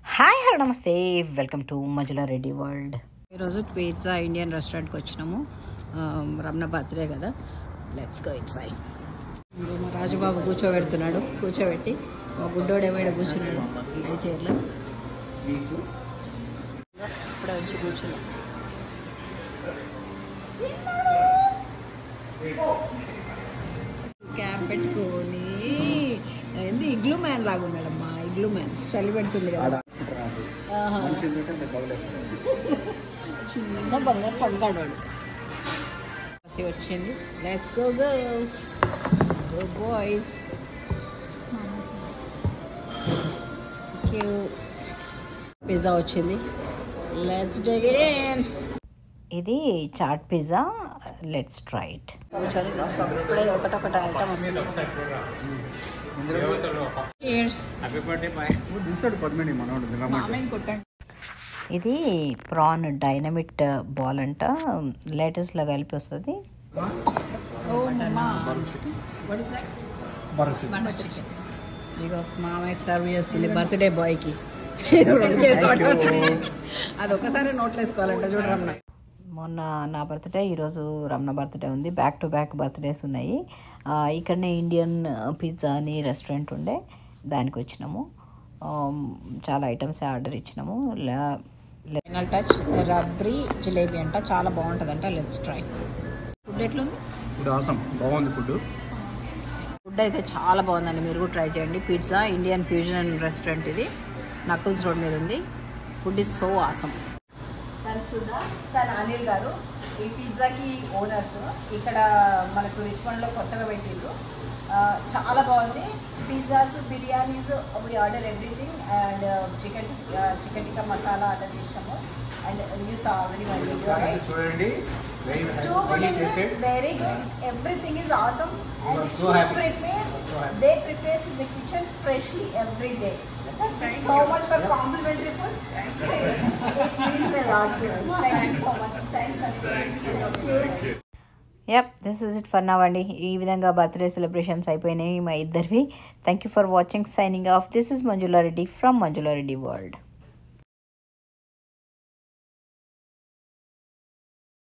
Hi hello నమస్తే, welcome to Manjula Reddy world. ఈరోజు pizza Indian రెస్టారెంట్కి వచ్చినాము. రమణ బర్త్డే కదా, లెట్స్ గో ఇన్సైడ్. మా రాజుబాబు కూర్చోబెట్టి మా గుడ్డోడు ఏమైనా కూర్చున్నాడు ఐ చైర్లో. ఇప్పుడే వచ్చి కూర్చున్నాం. క్యాప్ పెట్టుకొని ఏంది ఇగ్లూ మ్యాన్ లాగా ఉన్నాడమ్మా. ఇగ్లూ మ్యాన్ చలి పెడుతుంది కదా. చిన్న బంగారు పండుగాడు వాడు. వచ్చింది. Let's go girls, let's go boys. Pizza వచ్చింది. Let's take it in. ఇది chaat pizza, let's try it. ఇప్పుడే ఒకటొకటి ఐటమ్ వస్తుంది. ఇది ప్రాన్ డైనమిట్ బాల్ అంట, లేటెస్ట్లో కలిపి వస్తుంది. ఇక మామయ్యకి సర్వ్ చేస్తుంది బర్త్డే బాయ్కి. అది ఒకసారి నోట్లో వేసుకోవాలంట. చూడు రమణ, మొన్న నా బర్త్డే, ఈరోజు రమణ బర్త్డే ఉంది. బ్యాక్ టు బ్యాక్ బర్త్డేస్ ఉన్నాయి. ఇక్కడనే ఇండియన్ పిజ్జా అని రెస్టారెంట్ ఉండే, దానికి వచ్చినాము. చాలా ఐటమ్స్ ఆర్డర్ ఇచ్చినాము. ఫైనల్ టచ్ రబ్రీ జిలేబీ అంట, చాలా బాగుంటుందంట. Let's try. ఫుడ్ ఎట్లుంది? బాగుంది. ఫుడ్ అయితే చాలా బాగుందండి, మీరు కూడా ట్రై చేయండి. పిజ్జా ఇండియన్ ఫ్యూజన్ రెస్టారెంట్, ఇది నక్కుల్స్ రోడ్ మీద ఉంది. Food is so awesome. తను సుధా, తను అనిల్ గారు, ఈ పిజ్జాకి ఓనర్స్. ఇక్కడ మనకు రిచ్మండ్లో కొత్తగా పెట్టిండ్రు. చాలా బాగుంది. Pizzas, biryanis, we order everything. And chicken tikka masala order చేసినాము. అండ్ యూ సా ఆల్రెడీ చూడండి, very good. Everything is awesome. They prepare in the kitchen freshly every day. So much for complimentary food. It means a lot to us. Thank you so much. Thank you. Yup, this is it for now అండి. ఈ విధంగా birthday celebrations అయిపోయినాయి మా ఇద్దరివి. Thank you for watching. Signing off. This is Manjula Reddy from Manjula Reddy world.